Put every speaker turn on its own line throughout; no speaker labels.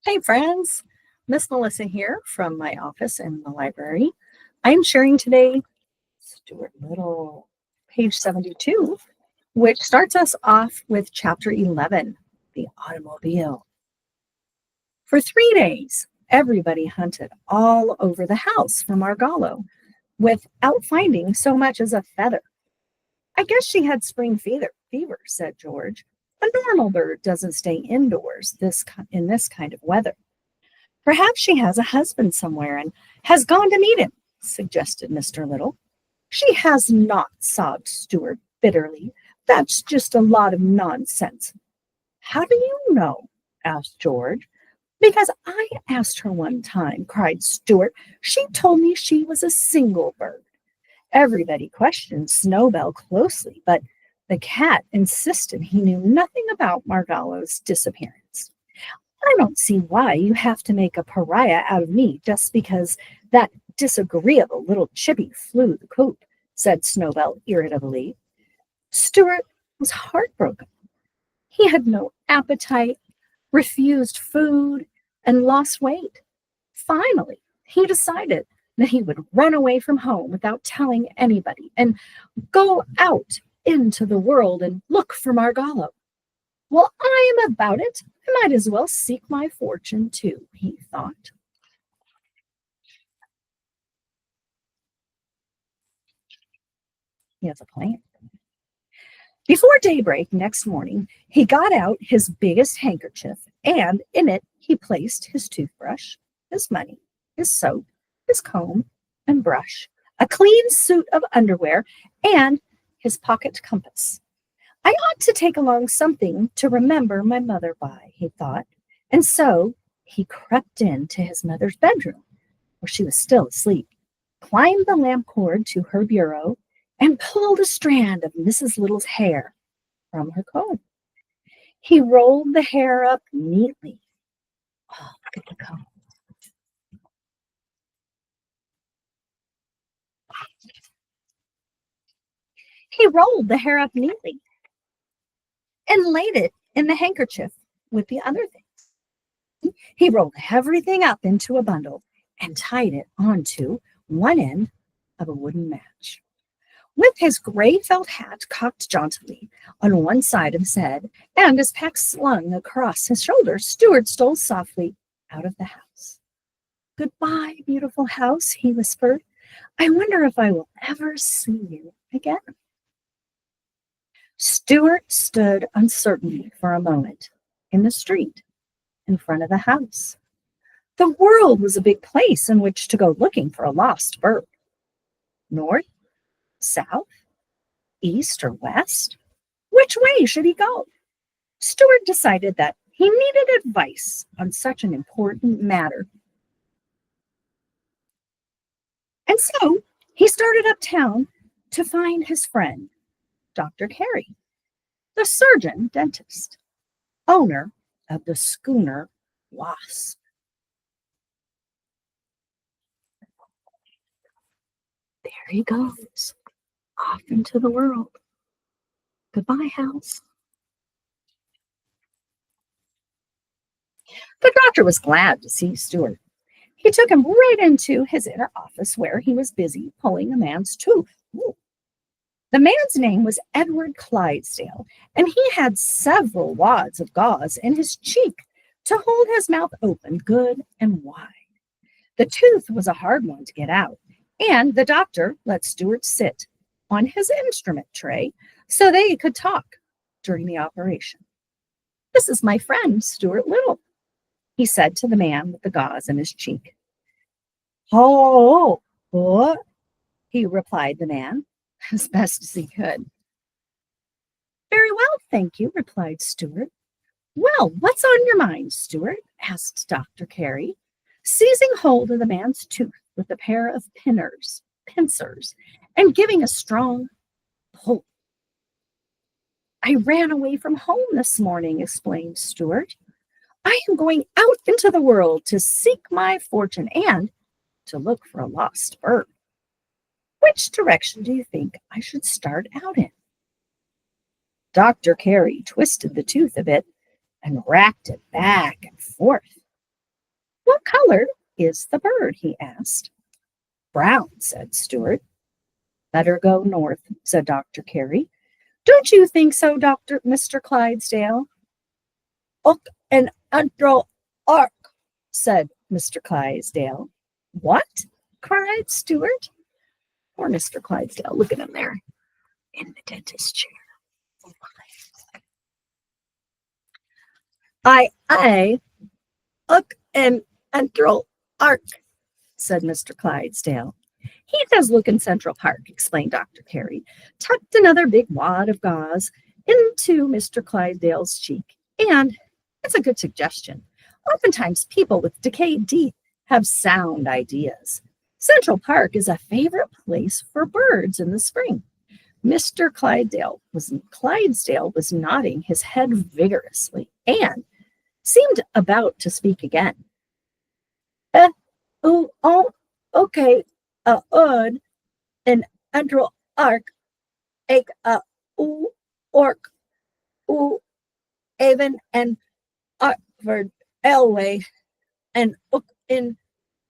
Hey friends, Miss Melissa here from my office in the library. I'm sharing today Stuart Little, page 72, which starts us off with chapter 11, the automobile. For 3 days, everybody hunted all over the house for Margallo without finding so much as a feather. I guess she had spring fever, said George. A normal bird doesn't stay indoors in this kind of weather. Perhaps she has a husband somewhere and has gone to meet him, suggested Mr. Little. She has not, sobbed Stuart bitterly. That's just a lot of nonsense. How do you know? Asked George. Because I asked her one time, cried Stuart. She told me she was a single bird. Everybody questioned Snowbell closely, but the cat insisted he knew nothing about Margallo's disappearance. I don't see why you have to make a pariah out of me just because that disagreeable little chippy flew the coop, said Snowbell irritably. Stuart was heartbroken. He had no appetite, refused food, and lost weight. Finally, he decided that he would run away from home without telling anybody and go out into the world and look for Margallo. Well, I am about it. I might as well seek my fortune too, he thought. He has a plan. Before daybreak next morning, he got out his biggest handkerchief, and in it he placed his toothbrush, his money, his soap, his comb and brush, a clean suit of underwear, and his pocket compass. I ought to take along something to remember my mother by, he thought, and so he crept into his mother's bedroom, where she was still asleep, climbed the lamp cord to her bureau, and pulled a strand of Mrs. Little's hair from her comb. He rolled the hair up neatly. Oh, look at the comb. He rolled the hair up neatly and laid it in the handkerchief with the other things. He rolled everything up into a bundle and tied it onto one end of a wooden match. With his gray felt hat cocked jauntily on one side of his head and his pack slung across his shoulders, Stuart stole softly out of the house. Goodbye, beautiful house, he whispered. I wonder if I will ever see you again. Stuart stood uncertainly for a moment in the street in front of the house. The world was a big place in which to go looking for a lost bird. North, south, east, or west? Which way should he go? Stuart decided that he needed advice on such an important matter. And so he started uptown to find his friend, Dr. Carey, the surgeon dentist, owner of the schooner Wasp. There he goes, off into the world. Goodbye, house. The doctor was glad to see Stuart. He took him right into his inner office where he was busy pulling a man's tooth. Ooh. The man's name was Edward Clydesdale, and he had several wads of gauze in his cheek to hold his mouth open good and wide. The tooth was a hard one to get out, and the doctor let Stuart sit on his instrument tray so they could talk during the operation. This is my friend, Stuart Little, he said to the man with the gauze in his cheek. Oh, what? He replied the man, as best as he could. Very well, thank you, replied Stuart. Well, what's on your mind, Stuart? Asked Dr. Carey, seizing hold of the man's tooth with a pair of pincers, and giving a strong pull. I ran away from home this morning, explained Stuart. I am going out into the world to seek my fortune and to look for a lost bird. Which direction do you think I should start out in? Dr. Carey twisted the tooth a bit and racked it back and forth. "What color is the bird?" he asked. "Brown," said Stuart. "Better go north," said Dr. Carey. "Don't you think so, Mr. Clydesdale?" "Och and andro ark," said Mr. Clydesdale. "What?" cried Stuart. Poor Mr. Clydesdale. Look at him there in the dentist chair. I, och and andro ark," said Mr. Clydesdale. "He does look in Central Park," explained Dr. Carey, tucked another big wad of gauze into Mr. Clydesdale's cheek. "And it's a good suggestion. Oftentimes people with decayed teeth have sound ideas. Central Park is a favorite place for birds in the spring." Mr. Clydesdale was nodding his head vigorously and seemed about to speak again. "Eh, oh, okay, ud, and andro ark, egg, ork, even, and Oxford, Elway, and in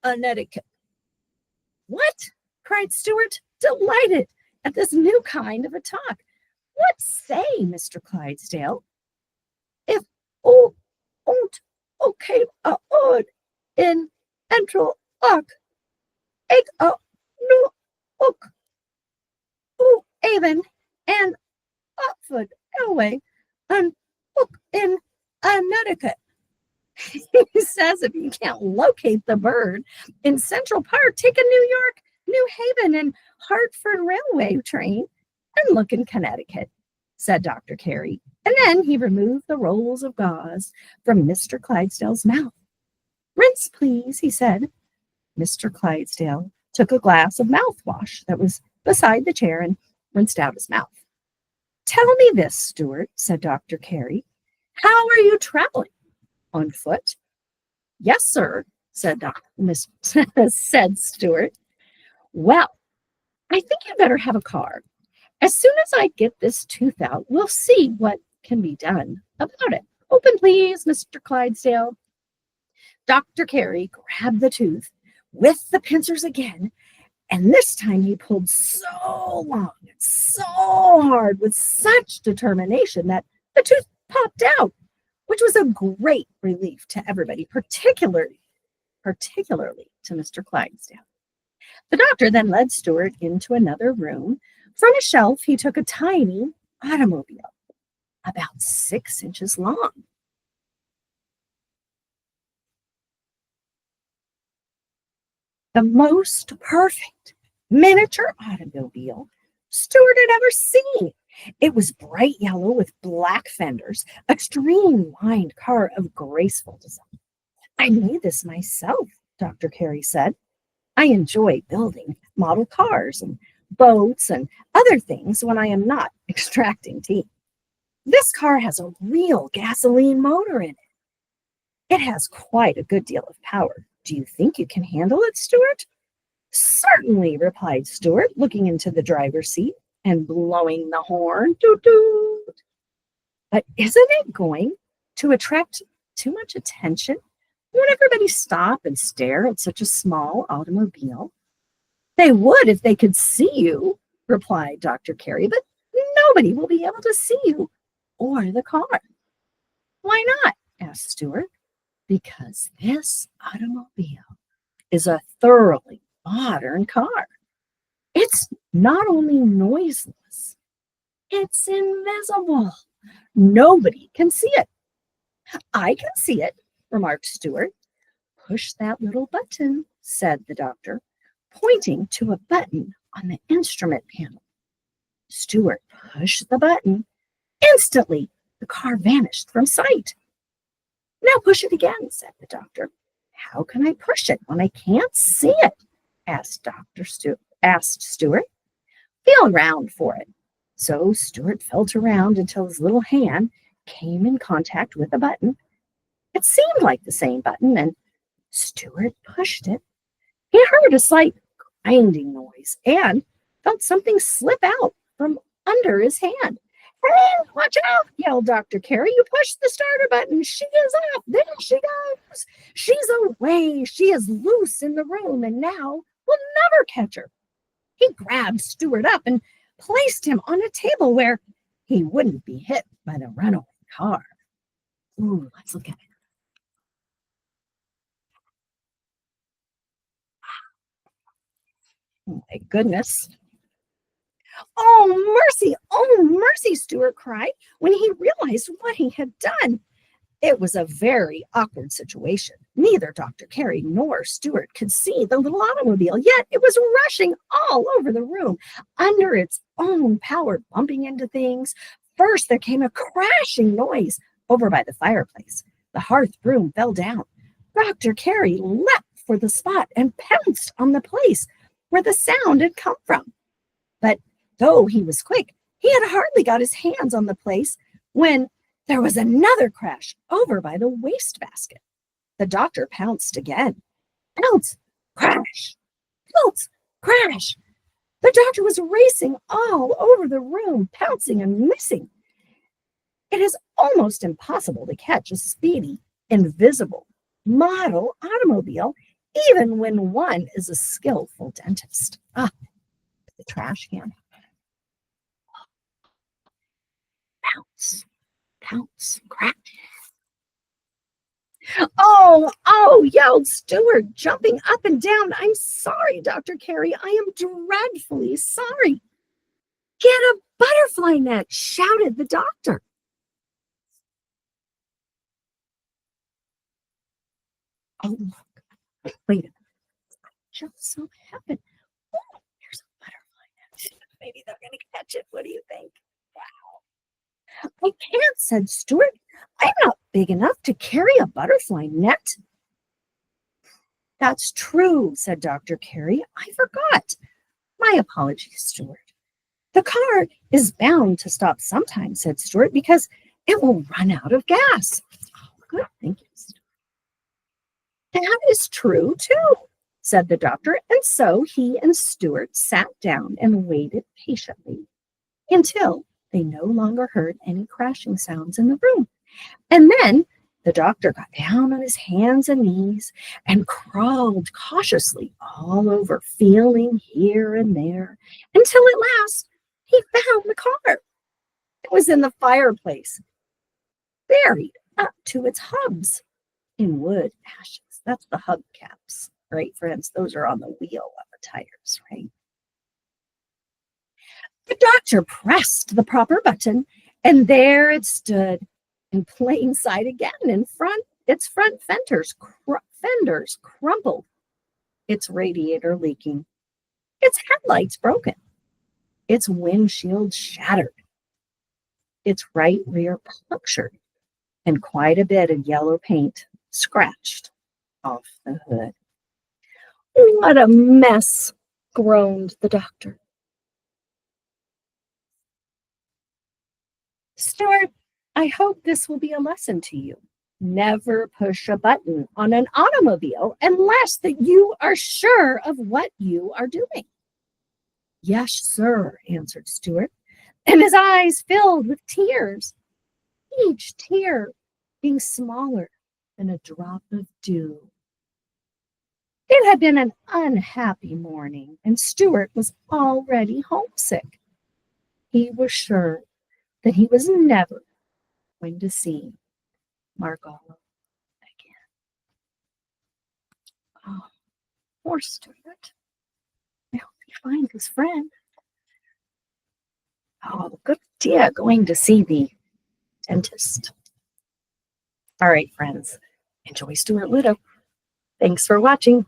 Connecticut." "What?" cried Stuart, delighted at this new kind of a talk. "What say, Mr. Clydesdale?" "If ont okay ud in entral ark, egg no ook even and Oxford Elway and ook in Connecticut." He says if you can't locate the bird in Central Park, take a New York, New Haven, and Hartford railway train and look in Connecticut, said Dr. Carey. And then he removed the rolls of gauze from Mr. Clydesdale's mouth. "Rinse, please," he said. Mr. Clydesdale took a glass of mouthwash that was beside the chair and rinsed out his mouth. "Tell me this, Stuart," said Dr. Carey. "How are you traveling? On foot?" "Yes, sir," said said Stuart. "Well, I think you better have a car. As soon as I get this tooth out, we'll see what can be done about it. Open, please, Mr. Clydesdale." Dr. Carey grabbed the tooth with the pincers again, and this time he pulled so long and so hard with such determination that the tooth popped out, which was a great relief to everybody, particularly to Mr. Clydesdale. The doctor then led Stuart into another room. From a shelf, he took a tiny automobile, about 6 inches long. The most perfect miniature automobile Stuart had ever seen. It was bright yellow with black fenders, a streamlined car of graceful design. "I made this myself," Dr. Carey said. "I enjoy building model cars and boats and other things when I am not extracting teeth. This car has a real gasoline motor in it. It has quite a good deal of power. Do you think you can handle it, Stuart?" "Certainly," replied Stuart, looking into the driver's seat and blowing the horn. Toot, toot. "But isn't it going to attract too much attention? Won't everybody stop and stare at such a small automobile?" "They would if they could see you," replied Dr. Carey, "but nobody will be able to see you or the car." "Why not?" asked Stuart. "Because this automobile is a thoroughly modern car. It's not only noiseless, it's invisible. Nobody can see it." "I can see it," remarked Stuart. "Push that little button," said the doctor, pointing to a button on the instrument panel. Stuart pushed the button. Instantly, the car vanished from sight. "Now push it again," said the doctor. "How can I push it when I can't see it?" asked Stuart. "Feel around for it." So Stuart felt around until his little hand came in contact with a button. It seemed like the same button, and Stuart pushed it. He heard a slight grinding noise and felt something slip out from under his hand. Hey, watch out, yelled Dr. Carey. You pushed the starter button. She is off. There she goes. She's away. She is loose in the room, and now we'll never catch her. He grabbed Stuart up and placed him on a table where he wouldn't be hit by the runaway car. Ooh, let's look at it. Oh, my goodness. Oh, mercy, Stuart cried when he realized what he had done. It was a very awkward situation. Neither Dr. Carey nor Stuart could see the little automobile, yet it was rushing all over the room under its own power, bumping into things. First, there came a crashing noise over by the fireplace. The hearth broom fell down. Dr. Carey leapt for the spot and pounced on the place where the sound had come from. But though he was quick, he had hardly got his hands on the place when there was another crash over by the wastebasket. The doctor pounced again. Pounce, crash, pounce, crash. The doctor was racing all over the room, pouncing and missing. It is almost impossible to catch a speedy, invisible model automobile, even when one is a skillful dentist. Ah, the trash can. Pounce, pounce, crash. Oh, yelled Stuart, jumping up and down. I'm sorry, Dr. Carey. I am dreadfully sorry. Get a butterfly net, shouted the doctor. Oh, look. Wait a minute. Just so happened. Oh, here's a butterfly net. Maybe they're going to catch it. What do you think? Wow. I can't, said Stuart. I'm not big enough to carry a butterfly net. That's true, said Dr. Carey. I forgot. My apologies, Stuart. The car is bound to stop sometime, said Stuart, because it will run out of gas. Oh, good. Thank you, Stuart. That is true, too, said the doctor. And so he and Stuart sat down and waited patiently until they no longer heard any crashing sounds in the room. And then the doctor got down on his hands and knees and crawled cautiously all over, feeling here and there, until at last he found the car. It was in the fireplace, buried up to its hubs in wood ashes. That's the hubcaps, right, friends? Those are on the wheel of the tires, right? The doctor pressed the proper button, and there it stood in plain sight again. In front, its front fenders crumpled, its radiator leaking, its headlights broken, its windshield shattered, its right rear punctured, and quite a bit of yellow paint scratched off the hood. What a mess, groaned the doctor. Stuart, I hope this will be a lesson to you. Never push a button on an automobile unless that you are sure of what you are doing. Yes, sir, answered Stuart, and his eyes filled with tears, each tear being smaller than a drop of dew. It had been an unhappy morning, and Stuart was already homesick. He was sure that he was never going to see Margolo again. Oh, poor Stuart. I hope he finds his friend. Oh, good idea, going to see the dentist. All right, friends, enjoy Stuart Little. Thanks for watching.